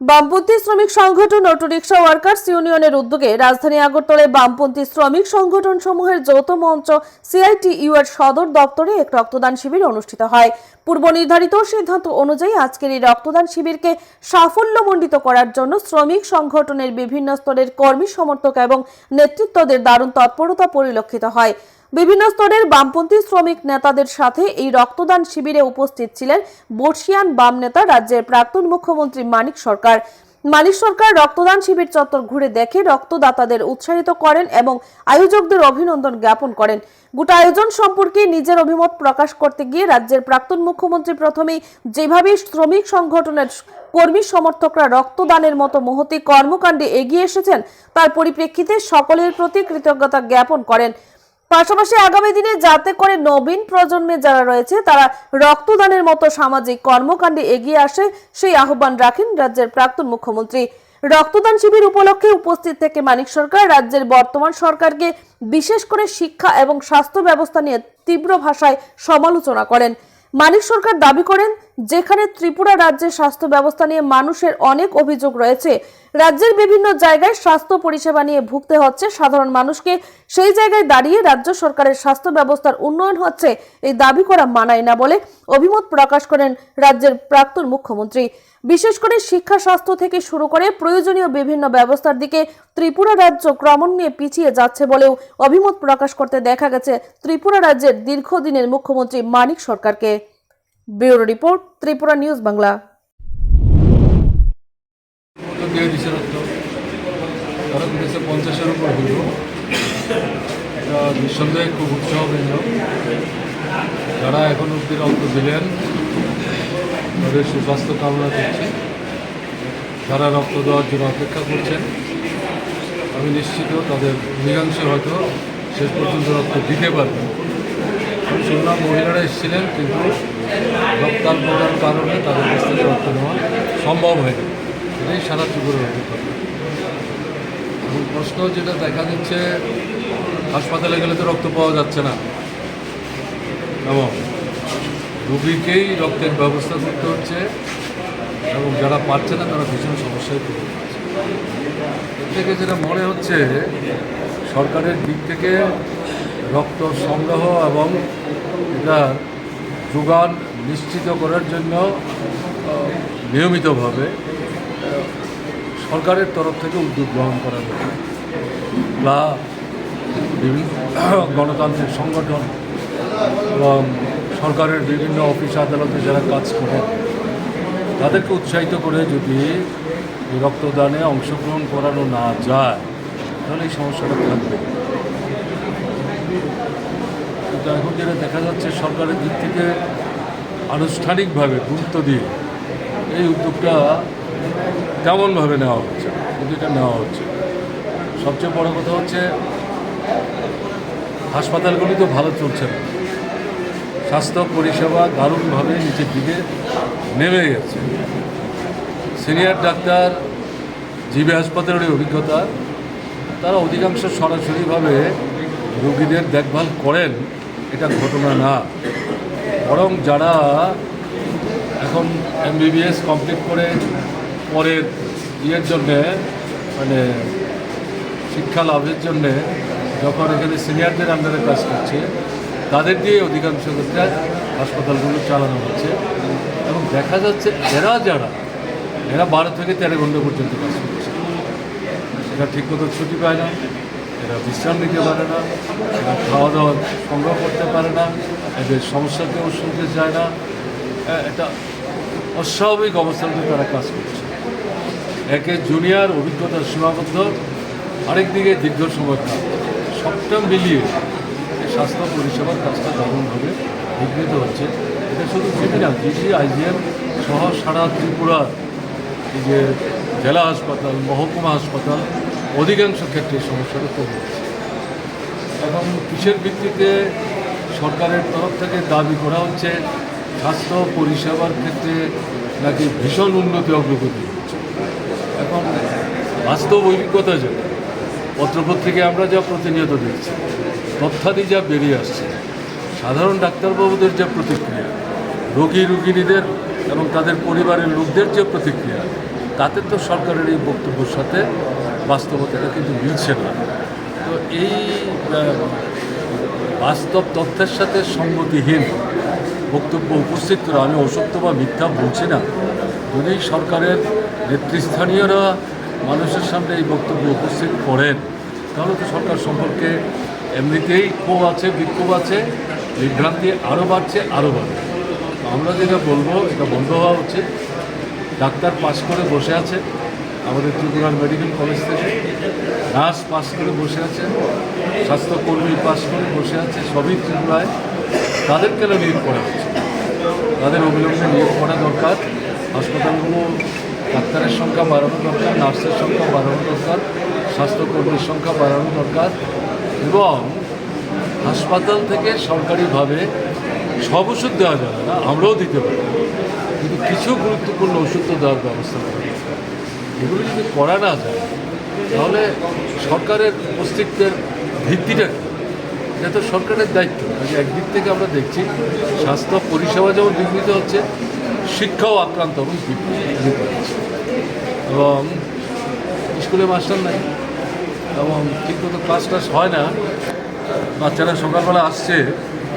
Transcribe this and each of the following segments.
বামপন্থী শ্রমিক সংগঠন অটো রিকশা ওয়ার্কার্স ইউনিয়নের উদ্যোগে রাজধানী আগরতলায় বামপন্থী শ্রমিক সংগঠন সমূহের যৌথ মঞ্চ সিআইটিইউ এর সদর দপ্তরে এক রক্তদান শিবির অনুষ্ঠিত হয়। পূর্ব নির্ধারিত সিদ্ধান্ত অনুযায়ী আজকের এই রক্তদান শিবিরকে সাফল্যমণ্ডিত করার জন্য শ্রমিক সংগঠনের বিভিন্ন স্তরের কর্মী সমর্থক এবং নেতৃত্বদের দারুণ তৎপরতা পরিলক্ষিত হয়। বিভিন্ন স্তরের বামপন্থী শ্রমিক নেতাদের সাথে এই রক্তদান শিবিরে উপস্থিত ছিলেন বর্ষিয়ান বাম নেতা রাজ্যের প্রাক্তন মুখ্যমন্ত্রী মানিক সরকার। মানিক সরকার রক্তদান শিবির চত্বর ঘুরে দেখে রক্তদাতাদের উৎসাহিত করেন এবং আয়োজকদের অভিনন্দন জ্ঞাপন করেন। গোটা আয়োজন সম্পর্কে নিজের অভিমত প্রকাশ করতে গিয়ে রাজ্যের প্রাক্তন মুখ্যমন্ত্রী প্রথমেই যেভাবে শ্রমিক সংগঠনের কর্মী সমর্থকরা রক্তদানের মতো মহতী কর্মকাণ্ডে এগিয়ে এসেছেন তার পরিপ্রেক্ষিতে সকলের প্রতি কৃতজ্ঞতা জ্ঞাপন করেন। পাশাপাশি আগামী দিনে যাতে করে নবীন প্রজন্মে যারা রয়েছে তারা রক্তদানের মতো সামাজিক কর্মকাণ্ডে এগিয়ে আসে সেই আহ্বান রাখেন রাজ্যের প্রাক্তন মুখ্যমন্ত্রী। রক্তদান শিবির উপলক্ষে উপস্থিত থেকে মানিক সরকার রাজ্যের বর্তমান সরকারকে বিশেষ করে শিক্ষা এবং স্বাস্থ্য ব্যবস্থা নিয়ে তীব্র ভাষায় সমালোচনা করেন। মানিক সরকার দাবি করেন, যেখানে ত্রিপুরা রাজ্যের স্বাস্থ্য ব্যবস্থা নিয়ে মানুষের অনেক অভিযোগ রয়েছে, রাজ্যের বিভিন্ন জায়গায় স্বাস্থ্য পরিষেবা নিয়ে ভুগতে হচ্ছে সাধারণ মানুষকে, সেই জায়গায় দাঁড়িয়ে রাজ্য সরকারের স্বাস্থ্য ব্যবস্থার উন্নয়ন হচ্ছে এই দাবি করা মানায় না বলে অভিমত প্রকাশ করেন রাজ্যের প্রাক্তন মুখ্যমন্ত্রী। বিশেষ করে শিক্ষা স্বাস্থ্য থেকে শুরু করে প্রয়োজনীয় বিভিন্ন ব্যবস্থার দিকে ত্রিপুরা রাজ্য ক্রমান্বয়ে পিছিয়ে যাচ্ছে বলেও অভিমত প্রকাশ করতে দেখা গেছে ত্রিপুরা রাজ্যের দীর্ঘদিনের মুখ্যমন্ত্রী মানিক সরকারকে। Bureau report, Tripura news Bangla. নিঃসন্দেহে খুব উৎসাহব্যঞ্জক। যারা এখন অব্দি রক্ত দিলেন তাদের সুস্বাস্থ্য কামনা করছি। যারা রক্ত দেওয়ার জন্য অপেক্ষা করছেন আমি নিশ্চিত তাদের অধিকাংশ হয়তো শেষ পর্যন্ত রক্ত দিতে পারবেন। আমি শুনলাম মহিলারা এসেছিলেন কিন্তু রক্তাল্পতার কারণে তাদের কাছ থেকে রক্ত নেওয়া সম্ভব হয়নি। এটাই সারা ত্রিপুরার অভিজ্ঞতা। এবং প্রশ্ন যেটা দেখা যাচ্ছে, হাসপাতালে গেলে তো রক্ত পাওয়া যাচ্ছে না, এবং রোগীকেই রক্তের ব্যবস্থা করতে হচ্ছে, এবং যারা পারছে না তারা ভীষণ সমস্যায় পড়ে যাচ্ছে। এর থেকে যেটা মনে হচ্ছে সরকারের দিক থেকে রক্ত সংগ্রহ এবং এটা যোগান নিশ্চিত করার জন্য নিয়মিতভাবে সরকারের তরফ থেকে উদ্যোগ গ্রহণ করা হচ্ছে। বা বিভিন্ন গণতান্ত্রিক সংগঠন এবং সরকারের বিভিন্ন অফিস আদালতে যারা কাজ করে তাদেরকে উৎসাহিত করে যদি রক্তদানে অংশগ্রহণ করানো না যায় তাহলে এই সমস্যাটা থাকবে। কিন্তু এখন যেটা দেখা যাচ্ছে সরকারের দিক থেকে আনুষ্ঠানিকভাবে গুরুত্ব দিয়ে এই উদ্যোগটা তেমনভাবে নেওয়া হচ্ছে, কিন্তু এটা নেওয়া হচ্ছে। সবচেয়ে বড় কথা হচ্ছে হাসপাতালগুলি তো ভালো চলছে না, স্বাস্থ্য পরিষেবা দারুণভাবে নিচের দিকে নেমে গেছে। সিনিয়র ডাক্তার জিবি হাসপাতালের অভিজ্ঞতা, তারা অধিকাংশ সরাসরিভাবে রোগীদের দেখভাল করেন এটা ঘটনা না, বরং যারা এখন এমবিবিএস কমপ্লিট করে পরের ইয়ের জন্যে মানে শিক্ষা লাভের জন্যে যখন এখানে সিনিয়রদের আন্ডারে কাজ করছে তাদের দিয়ে অধিকাংশ ক্ষেত্রে হাসপাতালগুলো চালানো হচ্ছে। এবং দেখা যাচ্ছে এরা 12 থেকে 13 ঘন্টা পর্যন্ত কাজ করছে। এরা ঠিকমতো ছুটি পায় না, এরা বিশ্রাম নিতে পারে না, এরা খাওয়া দাওয়া সংগ্রহ করতে পারে না, এদের সমস্যাকেও শুনতে চায় না। একটা অস্বাভাবিক অবস্থাতে তারা কাজ করছে। একে জুনিয়র অভিজ্ঞতার সীমাবদ্ধ, আরেকদিকে দীর্ঘ সময় কাজ, সবটা মিলিয়ে স্বাস্থ্য পরিষেবার কাজটা দারুণভাবে বিঘ্নিত হচ্ছে। এটা শুধু জিবি না, জিবি আইজিএম সহ সারা ত্রিপুরার এই যে জেলা হাসপাতাল, মহকুমা হাসপাতাল অধিকাংশ ক্ষেত্রে সমস্যাটা তৈরি হচ্ছে। এখন কিসের ভিত্তিতে সরকারের তরফ থেকে দাবি করা হচ্ছে স্বাস্থ্য পরিষেবার ক্ষেত্রে নাকি ভীষণ উন্নতি অগ্রগতি হচ্ছে। এখন বাস্তব অভিজ্ঞতা যেটা পত্রপত্রিকায় আমরা যা প্রতিনিয়ত দেখছি, তথ্যাদি যা বেরিয়ে আসছে, সাধারণ ডাক্তারবাবুদের যে প্রতিক্রিয়া, রোগীদের এবং তাদের পরিবারের লোকদের যে প্রতিক্রিয়া, তাতে তো সরকারের এই বক্তব্যের সাথে বাস্তবতাটা কিন্তু মিলছে না। তো এই বাস্তব তথ্যের সাথে সঙ্গতিহীন বক্তব্য উপস্থিত করে আমি অসত্য বা মিথ্যা বলছি না। যদি সরকারের নেতৃস্থানীয়রা মানুষের সামনে এই বক্তব্য উপস্থিত করেন তাহলে তো সরকার সম্পর্কে এমনিতেই ক্ষোভ আছে, বিক্ষোভ আছে, বিভ্রান্তি আরও বাড়ছে, আরও বাড়বে। আমরা যেটা বলবো এটা বন্ধ হওয়া উচিত। ডাক্তার পাশ করে বসে আছে আমাদের ত্রিপুরার মেডিকেল কলেজ থেকে, নার্স পাশ করে বসে আছে, স্বাস্থ্যকর্মী পাশ করে বসে আছে, সবই ত্রিপুরায়। তাদের কেন নিয়োগ করা হচ্ছে? তাদের অবিলম্বে নিয়োগ করা দরকার। হাসপাতালগুলো ডাক্তারের সংখ্যা বাড়ানো দরকার, নার্সের সংখ্যা বাড়ানো দরকার, স্বাস্থ্যকর্মীর সংখ্যা বাড়ানো দরকার এবং হাসপাতাল থেকে সরকারিভাবে সব ওষুধ দেওয়া যাবে না, আমরাও দিতে পারি, কিন্তু কিছু গুরুত্বপূর্ণ ওষুধ তো দেওয়ার ব্যবস্থা করা যায়। এগুলো যদি করা না যায় তাহলে সরকারের অস্তিত্বের ভিত্তিটা কী? এটা তো সরকারের দায়িত্ব। একদিক থেকে আমরা দেখছি স্বাস্থ্য পরিষেবা যেমন বিঘ্নিত হচ্ছে, শিক্ষাও আক্রান্ত এবং বিঘ্নিত হচ্ছে এবং স্কুলে মাস্টার নাই এবং ঠিকমতো ক্লাস টাস হয় না। বাচ্চারা সকালবেলা আসছে,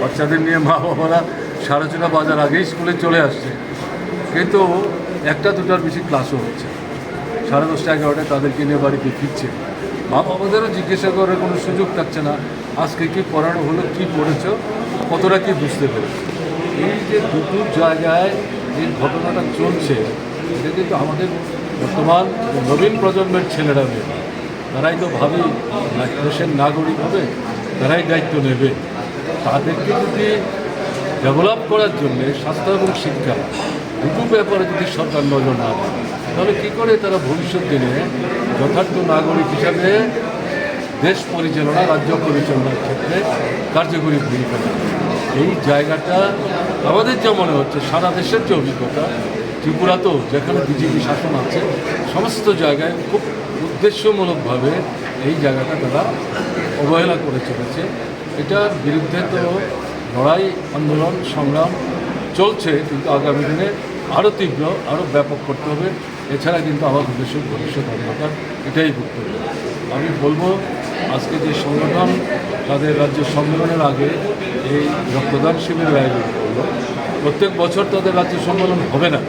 বাচ্চাদের নিয়ে মা বাবারা 6:30 বাজার আগেই স্কুলে চলে আসছে, কিন্তু 1-2টার বেশি ক্লাসও হচ্ছে। 10:30-11টায় তাদেরকে নিয়ে বাড়িতে ফিরছে। মা বাবাদেরও জিজ্ঞাসা করার কোনো সুযোগ থাকছে না, আজকে কী পড়ানো হলো, কী পড়েছ, কতটা কী বুঝতে পেরেছ। এই যে দুটো জায়গায় এই ঘটনাটা চলছে, এটা কিন্তু আমাদের বর্তমান নবীন প্রজন্মের ছেলেরা মেয়ে, তারাই তো ভাবি দেশের নাগরিক হবে, তারাই দায়িত্ব নেবে। তাদেরকে যদি ডেভেলপ করার জন্যে স্বাস্থ্য এবং শিক্ষা দুটো ব্যাপারে যদি সরকার নজর না দেয় তাহলে কী করে তারা ভবিষ্যৎ দিনে যথার্থ নাগরিক হিসাবে দেশ পরিচালনা, রাজ্য পরিচালনার ক্ষেত্রে কার্যকরী ভূমিকা নেবে। এই জায়গাটা আমাদের যা মনে হচ্ছে, সারা দেশের যে অভিজ্ঞতা, ত্রিপুরাতেও যেখানে বিজেপি শাসন আছে সমস্ত জায়গায় খুব উদ্দেশ্যমূলকভাবে এই জায়গাটা তারা অবহেলা করে চলেছে। এটার বিরুদ্ধে তো লড়াই, আন্দোলন, সংগ্রাম চলছে, কিন্তু আগামী দিনে আরও তীব্র, আরও ব্যাপক করতে হবে। এছাড়া কিন্তু আমাদের দেশের ভবিষ্যৎ অন্ধকার, এটাই বক্তব্য। আমি বলবো আজকে যে সংগঠন তাদের রাজ্য সম্মেলনের আগে এই রক্তদান শিবিরের আয়োজন করলো, প্রত্যেক বছর তাদের রাজ্য সম্মেলন হবে না,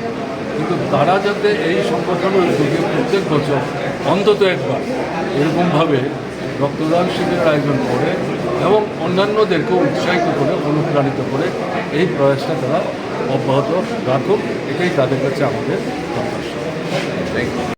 কিন্তু তারা যাতে এই সংগঠনের উদ্যোগে প্রত্যেক বছর অন্তত একবার এরকমভাবে রক্তদান শিবিরের আয়োজন করে এবং অন্যান্যদেরকেও উৎসাহিত করে, অনুপ্রাণিত করে এই প্রয়াসটা তারা অব্যাহত রাখুক, এটাই তাদের কাছে আমাদের প্রত্যাশা।